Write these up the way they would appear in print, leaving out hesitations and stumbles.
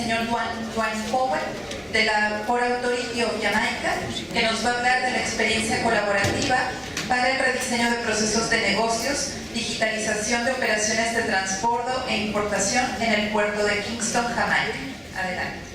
señor Dwain Pall de la Port Authority of Jamaica, que nos va a hablar de la experiencia colaborativa para el rediseño de procesos de negocios, digitalización de operaciones de transbordo e importación en el puerto de Kingston, Jamaica. Adelante.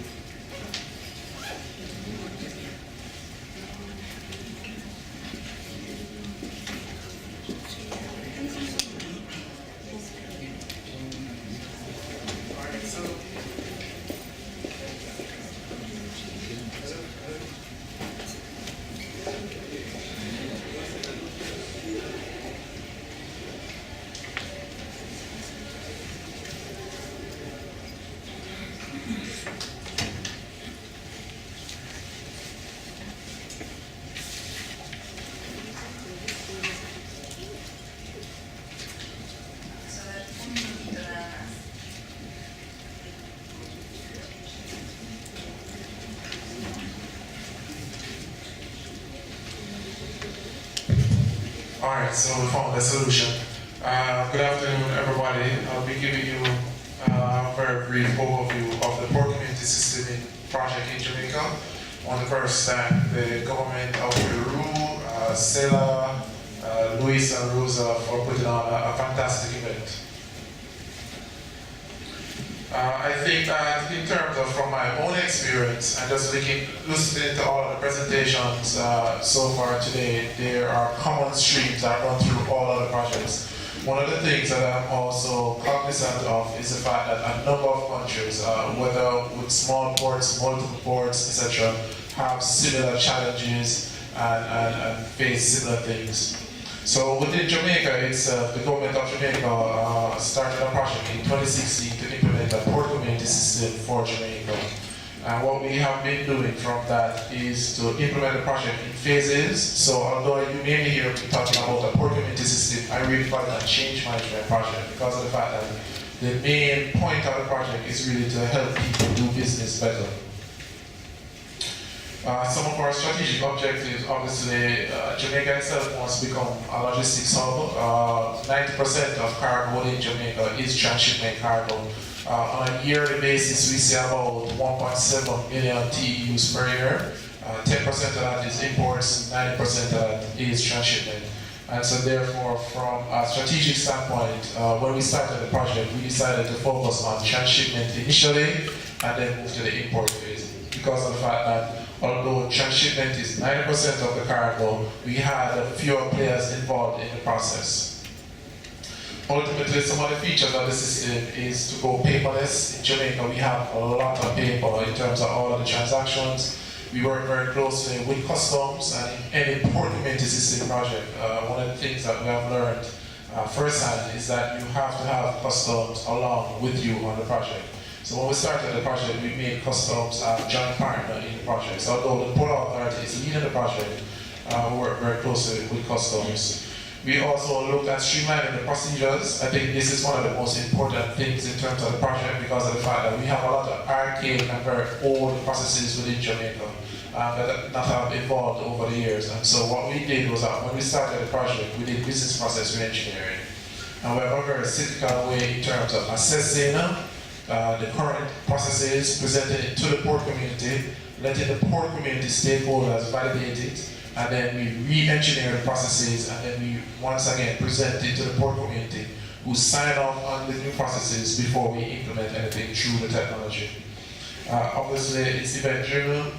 Alright, so we found a solution. Good afternoon, everybody. I'll be giving you a very brief overview of the Port Community System project in Jamaica. I want to first thank the government of Peru, Sela, Luis and Rosa for putting on a fantastic event. I think that in terms of from my own experience and just listening to all of the presentations so far today, there are common streams that run through all of the projects. One of the things that I'm also cognizant of is the fact that a number of countries, whether with small ports, multiple ports, etc., have similar challenges and face similar things. So within Jamaica itself, the government of Jamaica started a project in 2016 to implement a port community system for Jamaica. And what we have been doing from that is to implement the project in phases. So although you may hear me talking about a port community system, I really call it a change management project because of the fact that the main point of the project is really to help people do business better. Some of our strategic objectives, obviously, Jamaica itself wants to become a logistics hub. 90% of cargo in Jamaica is transshipment cargo. On a yearly basis, we see about 1.7 million TEUs per year. 10% of that is imports, 90% of that is transshipment. And so therefore, from a strategic standpoint, when we started the project, we decided to focus on transshipment initially and then move to the import phase because of the fact that although transshipment is 90% of the cargo, we had fewer players involved in the process. Ultimately, some of the features of the system is to go paperless. In Jamaica, we have a lot of paper in terms of all of the transactions. We work very closely with customs and in any port community system project. One of the things that we have learned firsthand is that you have to have customs along with you on the project. So when we started the project, we made customs a joint partner in the project. So although the Port Authority is leading the project, we work very closely with customs. We also looked at streamlining the procedures. I think this is one of the most important things in terms of the project because of the fact that we have a lot of archaic and very old processes within Jamaica that have evolved over the years. And so what we did was that when we started the project, we did business process re-engineering. And we have a very cyclical way in terms of assessing the current processes, presenting it to the port community, letting the port community stakeholders validate it, and then we re-engineer the processes, and then we once again present it to the port community who sign off on the new processes before we implement anything through the technology. Obviously, it's event-driven.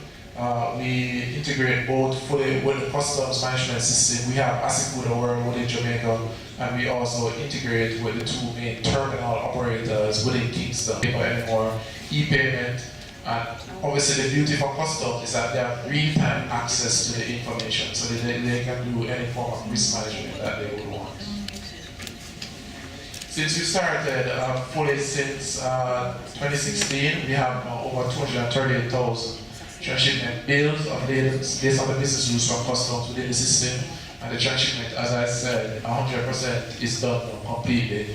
We integrate both fully with the customs management system. We have ASICUDA within Jamaica, and we also integrate with the two main terminal operators within Kingston. Anymore, e-payment, and obviously the beauty for customs is that they have real-time access to the information, so that they can do any form of risk management that they would want. Since we started fully since 2016, we have over 238,000 transshipment bills of ladles based on the business rules from customs within the system, and the transshipment, as I said, 100% is done completely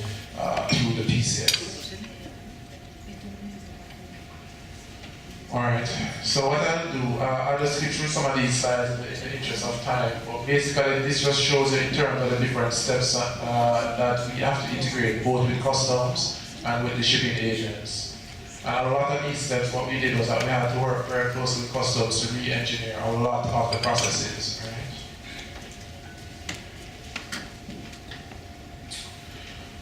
through the PCS. Alright, so what I'll do, I'll just skip through some of these slides in the interest of time. But basically, this just shows you in terms of the different steps that we have to integrate both with customs and with the shipping agents. And a lot of these steps, what we did was that we had to work very closely with customs to re-engineer a lot of the processes. Right?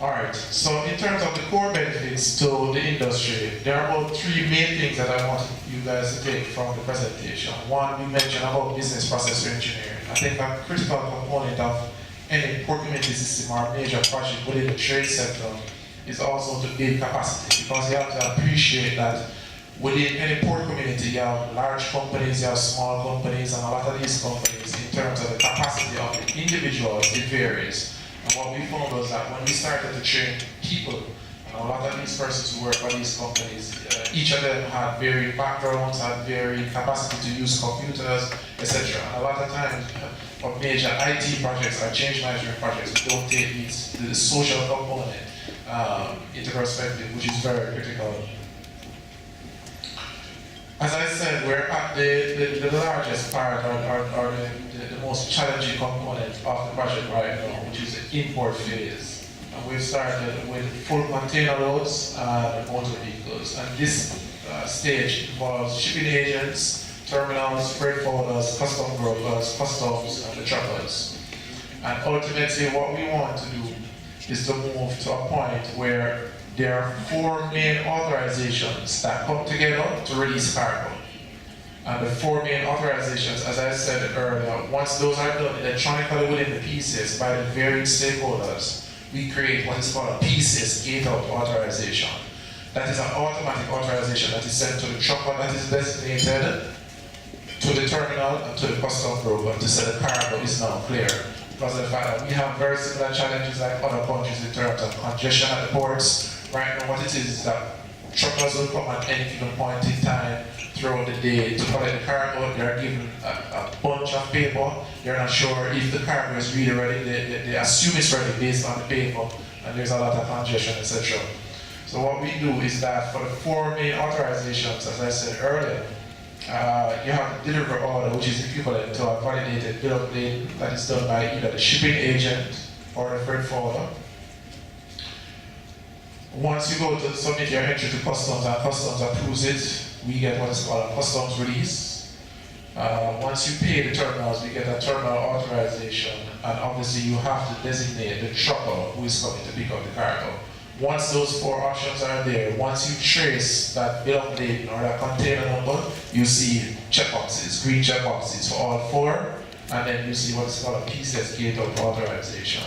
Alright, so in terms of the core benefits to the industry, there are about three main things that I want you guys to take from the presentation. One, we mentioned about business process engineering. I think a critical component of any port community system or major project within the trade sector is also to build capacity, because you have to appreciate that within any port community you have large companies, you have small companies, and a lot of these companies, in terms of the capacity of the individuals, it varies. And what we found was that when we started to train people, and a lot of these persons who work for these companies, each of them had varied backgrounds, had varied capacity to use computers, etc. And a lot of times, of major IT projects or change management projects, we don't take the social component into perspective, which is very critical. As I said, we're at the largest part or the most challenging component of the project right now, which is the import phase. And we've started with full container loads and motor vehicles. And this stage involves shipping agents, terminals, freight forwarders, custom brokers, customs, and the truckers. And ultimately what we want to do is to move to a point where there are four main authorizations that come together to release cargo. And the four main authorizations, as I said earlier, once those are done electronically within the PCS by the various stakeholders, we create what is called a PCS gate-out authorization. That is an automatic authorization that is sent to the trucker that is designated, to the terminal, and to the custom broker to say the cargo is now clear. Because of the fact that we have very similar challenges like other countries in terms of congestion at the ports. Right now, what it is that truckers will come at any given point in time throughout the day to collect the cargo. They're given a bunch of paper. They're not sure if the cargo is really ready. They assume it's ready based on the paper, and there's a lot of congestion, etc. So what we do is that for the four main authorizations, as I said earlier, you have the delivery order, which is equivalent to a validated bill of lading that is done by either the shipping agent or the freight forwarder. Once you go to submit your entry to customs and customs approves it, we get what is called a customs release. Once you pay the terminals, we get a terminal authorization, and obviously you have to designate the trucker who is coming to pick up the cargo. Once those four options are there, once you trace that bill of lading or that container number, you see checkboxes, green checkboxes for all four, and then you see what is called a PCS gate-out authorization.